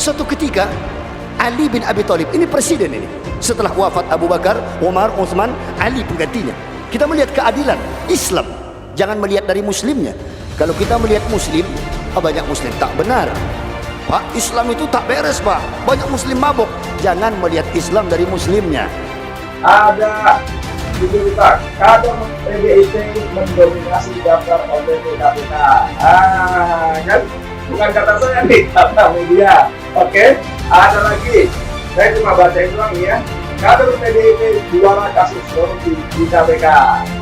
Suatu ketika Ali bin Abi Thalib, ini presiden ini, setelah wafat Abu Bakar, Umar, Utsman, Ali penggantinya. Kita melihat keadilan Islam, jangan melihat dari muslimnya. Kalau kita melihat muslim, banyak muslim, tak benar Pak, Islam itu tak beres Pak, banyak muslim mabuk. Jangan melihat Islam dari muslimnya. Ada berita kader PDIP mendominasi daftar OTT KPK. Kan bukan kata saya nih, kata media. Oke, ada lagi. Saya cuma bacain doang ya. Kader PDIP juara kasus korupsi di KPK.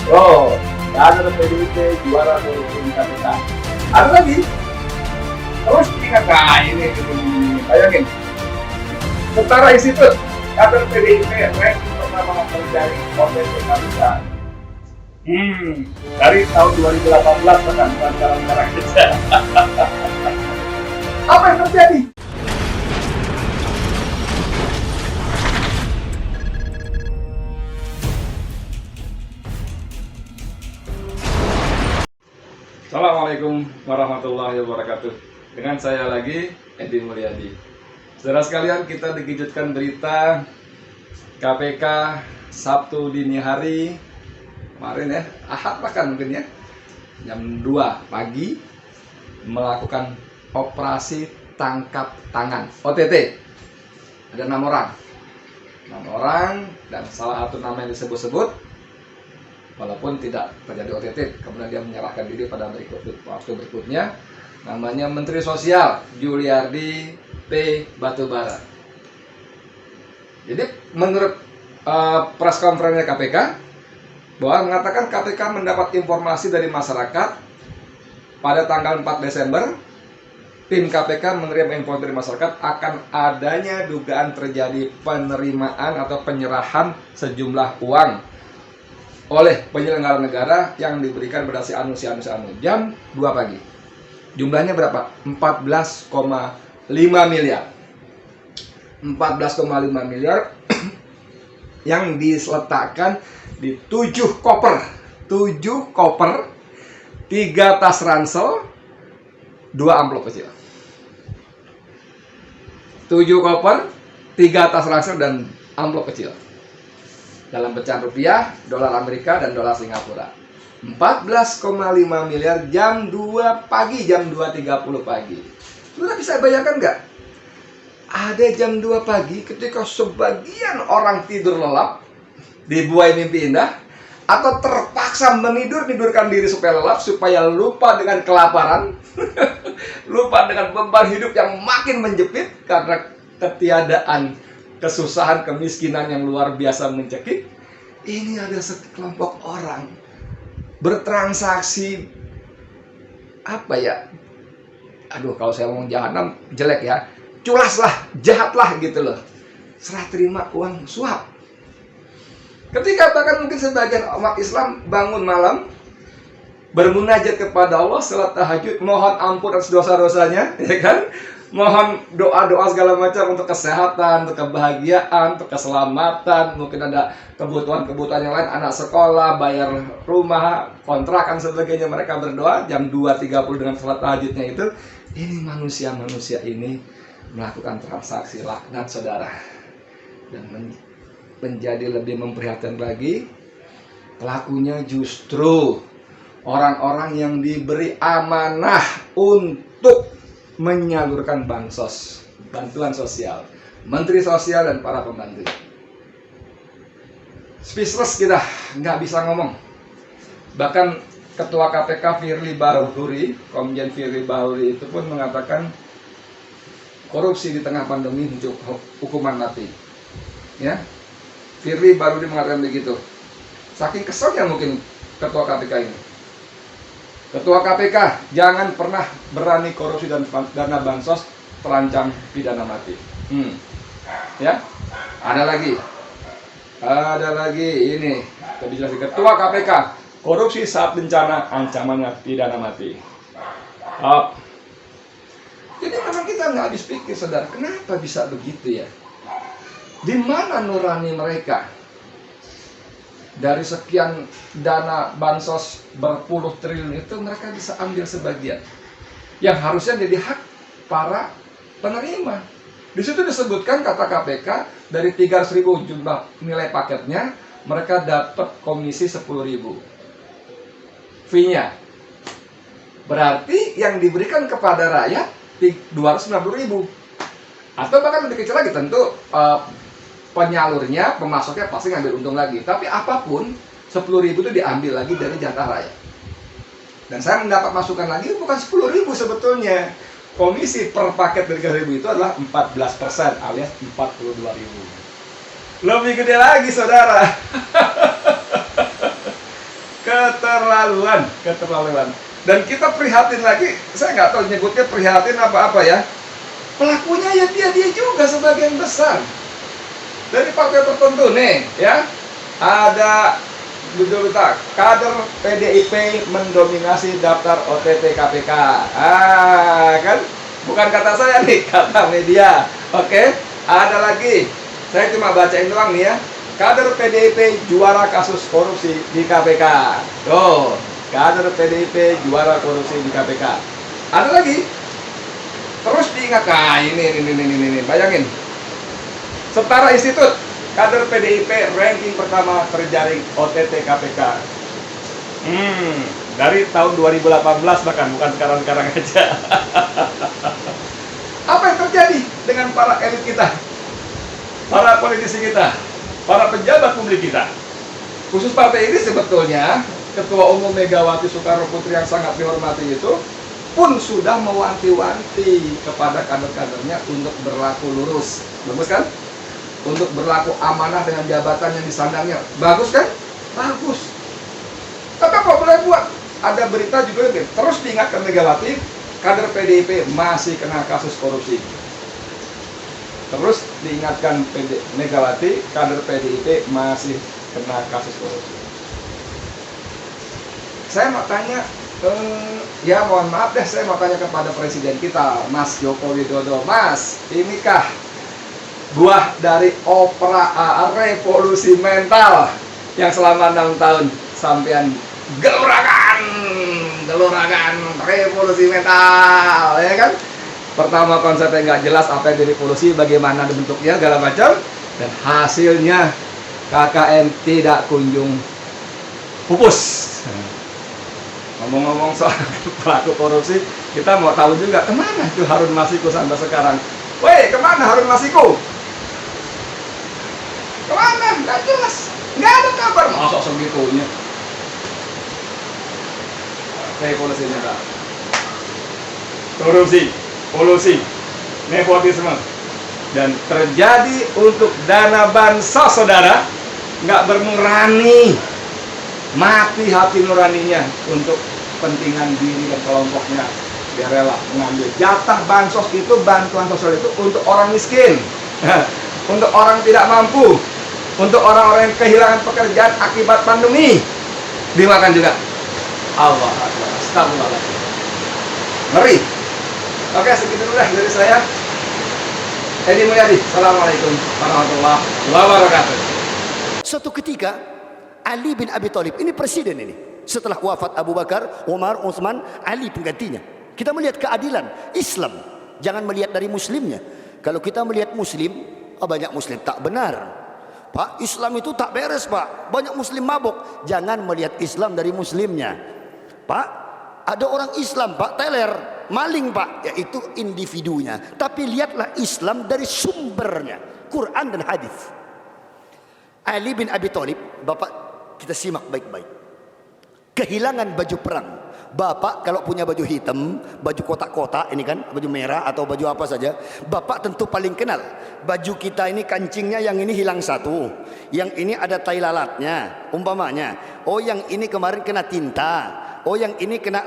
Oh, kader PDIP juara korupsi di KPK. Ada lagi. Terus ingat, nah ini bayangin. Setara Institut, kader PDIP ranking pertama mencari OTT KPK. Dari tahun 2018 bahkan sekarang kerja. Apa yang terjadi? Assalamualaikum warahmatullahi wabarakatuh. Dengan saya lagi, Edi Mulyadi. Saudara sekalian, kita dikejutkan berita KPK Sabtu dini hari kemarin ya, Ahad bahkan mungkin ya, jam 2 pagi melakukan operasi tangkap tangan OTT. Ada 6 orang dan salah satu nama yang disebut-sebut, walaupun tidak terjadi OTT, kemudian dia menyerahkan diri pada waktu berikutnya. Namanya Menteri Sosial Juliardi P. Batubara. Jadi menurut press conference KPK, bahwa mengatakan KPK mendapat informasi dari masyarakat pada tanggal 4 Desember, tim KPK menerima informasi dari masyarakat akan adanya dugaan terjadi penerimaan atau penyerahan sejumlah uang oleh penyelenggara negara yang diberikan pada si anu jam 2 pagi. Jumlahnya berapa? 14,5 miliar. 14,5 miliar yang diletakkan di 7 koper. 7 koper, 3 tas ransel, 2 amplop kecil. 7 koper, 3 tas ransel dan amplop kecil. Dalam pecahan rupiah, dolar Amerika, dan dolar Singapura. 14,5 miliar jam 2 pagi, jam 2.30 pagi. Sudah bisa bayangkan nggak? Ada jam 2 pagi ketika sebagian orang tidur lelap, dibuai mimpi indah, atau terpaksa menidurkan diri supaya lelap, supaya lupa dengan kelaparan, lupa dengan beban hidup yang makin menjepit karena ketiadaan, kesusahan, kemiskinan yang luar biasa mencekik. Ini ada sekelompok orang bertransaksi, apa ya? Aduh, kalau saya ngomong jahanam jelek ya. Culaslah, jahatlah gitu loh. Serah terima uang suap. Ketika bahkan mungkin sebagian umat Islam bangun malam, bermunajat kepada Allah setelah tahajud, mohon ampun atas dosa-dosanya, ya kan? Mohon doa-doa segala macam untuk kesehatan, untuk kebahagiaan, untuk keselamatan, mungkin ada kebutuhan-kebutuhan yang lain, anak sekolah, bayar rumah, kontrakan, sebagainya. Mereka berdoa jam 2.30 dengan salat tahajudnya itu. Ini manusia-manusia ini melakukan transaksi laknat, saudara. Dan menjadi lebih memprihatinkan lagi, pelakunya justru orang-orang yang diberi amanah untuk menyalurkan bansos, bantuan sosial, menteri sosial dan para pembantu. Speechless kita, nggak bisa ngomong. Bahkan Ketua KPK Firly Bahuri, Komjen Firly Bahuri itu pun mengatakan korupsi di tengah pandemi hukuman mati. Ya, Firly Bahuri mengatakan begitu. Saking keselnya mungkin Ketua KPK ini. Ketua KPK, jangan pernah berani korupsi dan dana bansos, terancam pidana mati. Ya, ada lagi ini. Ketua KPK, korupsi saat bencana, ancamannya pidana mati. Jadi memang kita nggak habis pikir, saudara, kenapa bisa begitu ya? Di mana nurani mereka? Dari sekian dana bansos berpuluh triliun itu mereka bisa ambil sebagian yang harusnya jadi hak para penerima. Di situ disebutkan kata KPK dari 300.000 jumlah nilai paketnya, mereka dapat komisi 10.000 fee-nya. Berarti yang diberikan kepada rakyat 290.000. Atau bahkan lebih kecil lagi, tentu penyalurnya, pemasoknya pasti ngambil untung lagi. Tapi apapun 10.000 itu diambil lagi dari jatah rakyat. Dan saya mendapat masukan lagi, bukan 10.000 sebetulnya. Komisi per paket dari 3.000 itu adalah 14% alias 42.000. Lebih gede lagi, saudara. Keterlaluan. Dan kita prihatin lagi, saya nggak tahu nyebutnya prihatin apa-apa ya. Pelakunya ya dia juga sebagian besar. Dari partai tertentu nih, ya. Ada betul kader PDIP mendominasi daftar OTT KPK. Kan? Bukan kata saya nih, kata media. Oke, ada lagi. Saya cuma bacain doang nih ya. Kader PDIP juara kasus korupsi di KPK. Tuh, kader PDIP juara korupsi di KPK. Ada lagi. Terus diingat, nah ini, bayangin. Setara Institut, kader PDIP ranking pertama terjaring OTT KPK. Dari tahun 2018 bahkan, bukan sekarang-sekarang aja. Apa yang terjadi dengan para elit kita? Para politisi kita? Para pejabat publik kita? Khusus partai ini sebetulnya, Ketua Umum Megawati Soekarno Putri yang sangat dihormati itu pun sudah mewanti-wanti kepada kader-kadernya untuk berlaku lurus. Bagus kan? Untuk berlaku amanah dengan jabatan yang disandangnya. Bagus kan? Bagus. Tapi apa boleh buat? Ada berita juga terus diingatkan Megawati, kader PDIP masih kena kasus korupsi. Terus diingatkan Megawati, kader PDIP masih kena kasus korupsi. Saya mau tanya, ya mohon maaf deh, saya mau tanya kepada Presiden kita, Mas Joko Widodo. Mas, inikah buah dari opera revolusi mental yang selama 6 tahun sampean gelorakan revolusi mental, ya kan? Pertama konsepnya nggak jelas apa yang direvolusi, bagaimana bentuknya, segala macam, dan hasilnya KKN tidak kunjung pupus. Ngomong-ngomong soal pelaku korupsi, kita mau tahu juga kemana itu Harun Masiku sampai sekarang. Woi, kemana Harun Masiku? Kemana? Nggak jelas. Nggak ada kabar. Masa segitunya? Revolusi mental. Korupsi, kolusi, nepotisme, dan terjadi untuk dana bansos, saudara. Nggak bermurani, mati hati nuraninya untuk kepentingan diri dan kelompoknya. Dia rela mengambil jatah bansos itu, bantuan sosial itu untuk orang miskin, untuk orang tidak mampu, untuk orang-orang yang kehilangan pekerjaan akibat pandemi. Dimakan juga. Allah Akbar. Astagfirullahaladzim. Ngeri. Oke, segitu dulu dari saya. Edi Mulyadi. Assalamualaikum warahmatullahi wabarakatuh. Suatu ketika Ali bin Abi Thalib, ini presiden ini, setelah wafat Abu Bakar, Umar, Utsman, Ali penggantinya. Kita melihat keadilan Islam, jangan melihat dari muslimnya. Kalau kita melihat muslim, banyak muslim tak benar. Pak, Islam itu tak beres, Pak. Banyak muslim mabuk. Jangan melihat Islam dari muslimnya. Pak, ada orang Islam, Pak, teler, maling, Pak, yaitu individunya. Tapi lihatlah Islam dari sumbernya, Quran dan hadis. Ali bin Abi Thalib, Bapak, kita simak baik-baik. Kehilangan baju perang. Bapak kalau punya baju hitam, baju kotak-kotak ini kan, baju merah atau baju apa saja, Bapak tentu paling kenal. Baju kita ini kancingnya yang ini hilang satu, yang ini ada tai lalatnya, umpamanya. Oh, yang ini kemarin kena tinta. Oh, yang ini kena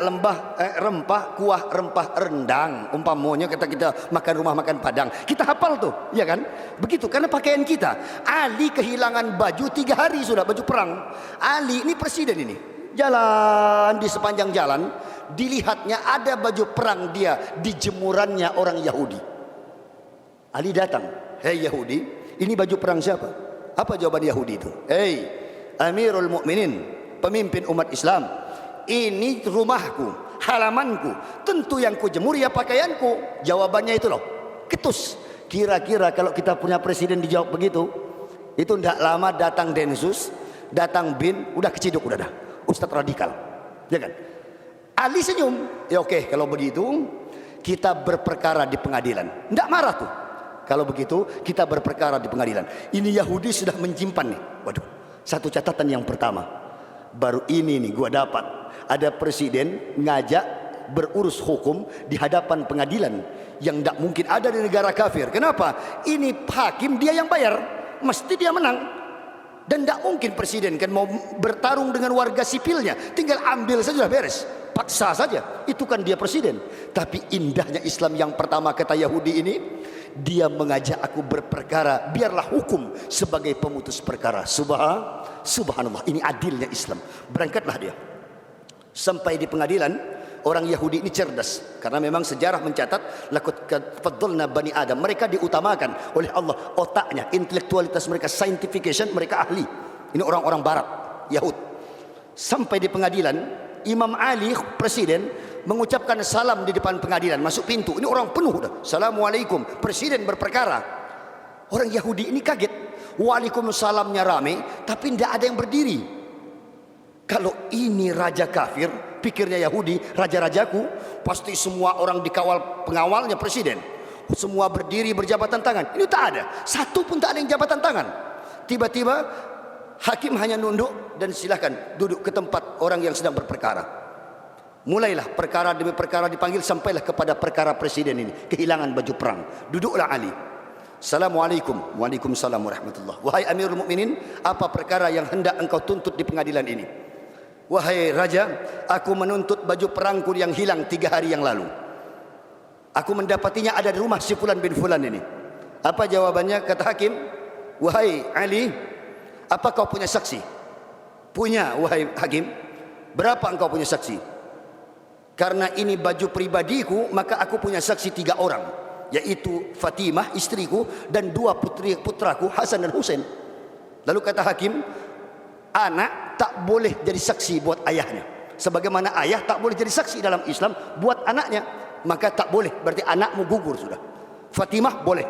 rempah, kuah rempah rendang. Umpamanya kita makan rumah makan Padang, kita hafal tuh, ya kan? Begitu karena pakaian kita. Ali kehilangan baju 3 hari sudah, baju perang. Ali ini presiden ini. Jalan di sepanjang jalan, dilihatnya ada baju perang dia di jemurannya orang Yahudi. Ali datang, hei Yahudi, ini baju perang siapa? Apa jawaban Yahudi itu? Hei Amirul Mukminin, pemimpin umat Islam, ini rumahku, halamanku, tentu yang ku jemur ya pakaianku. Jawabannya itu loh, ketus. Kira-kira kalau kita punya presiden dijawab begitu, itu tidak lama datang Densus, datang BIN, udah keciduk, udah dah. Ustadz radikal, ya kan? Ali senyum, ya oke, kalau begitu kita berperkara di pengadilan. Tidak marah tuh. Kalau begitu kita berperkara di pengadilan. Ini Yahudi sudah menyimpan nih. Waduh, satu catatan yang pertama, baru ini nih gua dapat, ada presiden ngajak berurus hukum di hadapan pengadilan yang tidak mungkin ada di negara kafir. Kenapa? Ini hakim dia yang bayar, mesti dia menang. Dan tidak mungkin presiden kan mau bertarung dengan warga sipilnya, tinggal ambil saja beres, paksa saja, itu kan dia presiden. Tapi indahnya Islam yang pertama, kata Yahudi ini, dia mengajak aku berperkara, biarlah hukum sebagai pemutus perkara. Subhanallah, ini adilnya Islam. Berangkatlah dia sampai di pengadilan. Orang Yahudi ini cerdas, karena memang sejarah mencatat laqad faddalna bani Adam, mereka diutamakan oleh Allah, otaknya, intelektualitas mereka, scientification, mereka ahli. Ini orang-orang barat Yahud. Sampai di pengadilan, Imam Ali presiden mengucapkan salam di depan pengadilan, masuk pintu, ini orang penuh dah, assalamualaikum, presiden berperkara. Orang Yahudi ini kaget, waalaikumsalamnya rame, tapi tidak ada yang berdiri. Kalau ini raja kafir, pikirnya Yahudi, raja-rajaku, pasti semua orang dikawal pengawalnya presiden, semua berdiri berjabatan tangan. Ini tak ada, satu pun tak ada yang jabatan tangan. Tiba-tiba hakim hanya nunduk dan silakan duduk ke tempat orang yang sedang berperkara. Mulailah perkara demi perkara dipanggil, sampailah kepada perkara presiden ini, kehilangan baju perang. Duduklah Ali. Assalamualaikum. Waalaikumsalam warahmatullah. Wahai Amirul Mukminin, apa perkara yang hendak engkau tuntut di pengadilan ini? Wahai raja, aku menuntut baju perangku yang hilang 3 hari yang lalu. Aku mendapatinya ada di rumah si Fulan bin Fulan ini. Apa jawabannya? Kata hakim, wahai Ali, apa kau punya saksi? Punya, wahai hakim. Berapa engkau punya saksi? Karena ini baju pribadiku, maka aku punya saksi 3 orang, yaitu Fatimah istriku dan 2 putraku Hasan dan Husain. Lalu kata hakim, anak tak boleh jadi saksi buat ayahnya, sebagaimana ayah tak boleh jadi saksi dalam Islam buat anaknya, maka tak boleh, berarti anakmu gugur sudah. Fatimah boleh,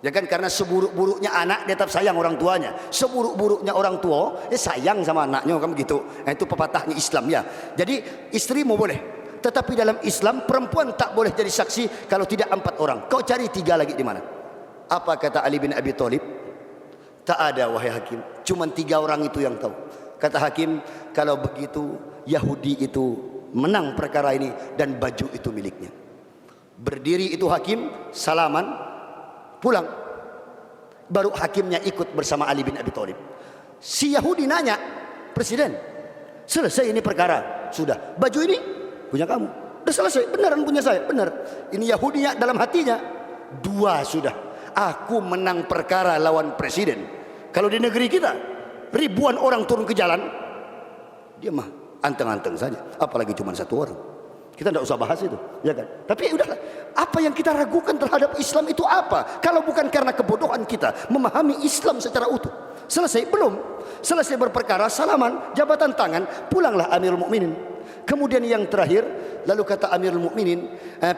ya kan, karena seburuk-buruknya anak dia tetap sayang orang tuanya, seburuk-buruknya orang tua dia sayang sama anaknya, kan begitu. Nah, itu pepatahnya Islam ya. Jadi istrimu boleh, tetapi dalam Islam perempuan tak boleh jadi saksi kalau tidak 4 orang. Kau cari 3 lagi di mana? Apa kata Ali bin Abi Thalib? Tak ada, wahai hakim, cuma 3 orang itu yang tahu. Kata hakim, kalau begitu Yahudi itu menang perkara ini dan baju itu miliknya. Berdiri itu hakim, salaman, pulang. Baru hakimnya ikut bersama Ali bin Abi Thalib. Si Yahudi nanya, presiden, selesai ini perkara? Sudah. Baju ini punya kamu? Sudah selesai. Beneran punya saya? Benar. Ini Yahudinya dalam hatinya, 2 sudah. Aku menang perkara lawan presiden. Kalau di negeri kita ribuan orang turun ke jalan, dia mah anteng-anteng saja, apalagi cuma 1 orang. Kita tidak usah bahas itu, ya kan? Tapi udahlah, apa yang kita ragukan terhadap Islam itu apa? Kalau bukan karena kebodohan kita memahami Islam secara utuh. Selesai? Belum. Selesai berperkara, salaman, jabatan tangan, pulanglah Amirul Mukminin. Kemudian yang terakhir, lalu kata Amirul Mukminin,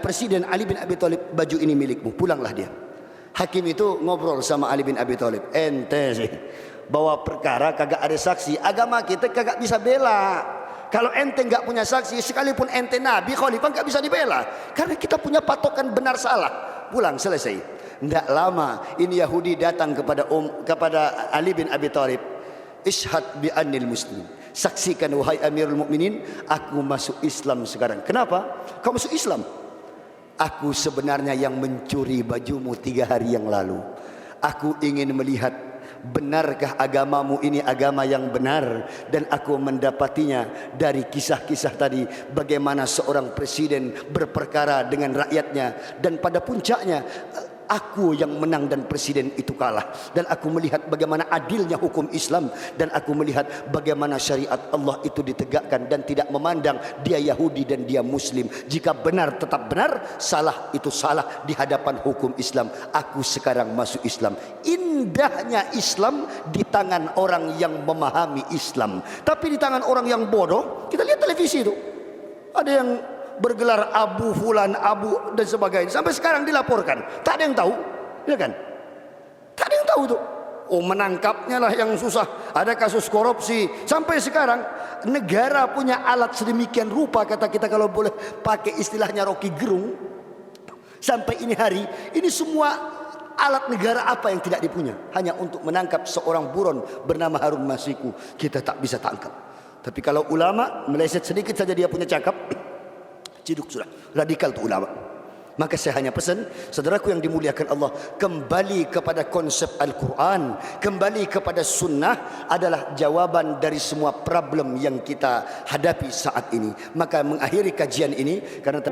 Presiden Ali bin Abi Thalib, baju ini milikmu, pulanglah dia. Hakim itu ngobrol sama Ali bin Abi Thalib, ente sih bawa perkara kagak ada saksi, agama kita kagak bisa bela. Kalau ente nggak punya saksi, sekalipun ente nabi khalifah nggak bisa dibela, karena kita punya patokan benar salah. Pulang, selesai. Nggak lama ini Yahudi datang kepada Ali bin Abi Thalib, ishhad bi annil muslim, saksikan wahai Amirul Mukminin, aku masuk Islam sekarang. Kenapa kau masuk Islam? Aku sebenarnya yang mencuri bajumu 3 hari yang lalu. Aku ingin melihat, benarkah agamamu ini agama yang benar. Dan aku mendapatinya dari kisah-kisah tadi, bagaimana seorang presiden berperkara dengan rakyatnya, dan pada puncaknya aku yang menang dan presiden itu kalah. Dan aku melihat bagaimana adilnya hukum Islam, dan aku melihat bagaimana syariat Allah itu ditegakkan dan tidak memandang dia Yahudi dan dia Muslim. Jika benar tetap benar, salah itu salah di hadapan hukum Islam. Aku sekarang masuk Islam. Indahnya Islam di tangan orang yang memahami Islam. Tapi di tangan orang yang bodoh, kita lihat televisi itu, ada yang bergelar Abu Fulan, Abu dan sebagainya. Sampai sekarang dilaporkan, tak ada yang tahu, ya kan? Tak ada yang tahu tuh. Oh, menangkapnya lah yang susah. Ada kasus korupsi. Sampai sekarang negara punya alat sedemikian rupa, kata kita kalau boleh pakai istilahnya Rocky Gerung. Sampai ini hari, ini semua alat negara apa yang tidak dipunya hanya untuk menangkap seorang buron bernama Harun Masiku. Kita tak bisa tangkap. Tapi kalau ulama meleset sedikit saja dia punya cakap, ciduk sudah. Radikal tu ulama. Maka saya hanya pesan, saudaraku yang dimuliakan Allah, kembali kepada konsep Al-Quran, kembali kepada sunnah adalah jawaban dari semua problem yang kita hadapi saat ini. Maka mengakhiri kajian ini, karena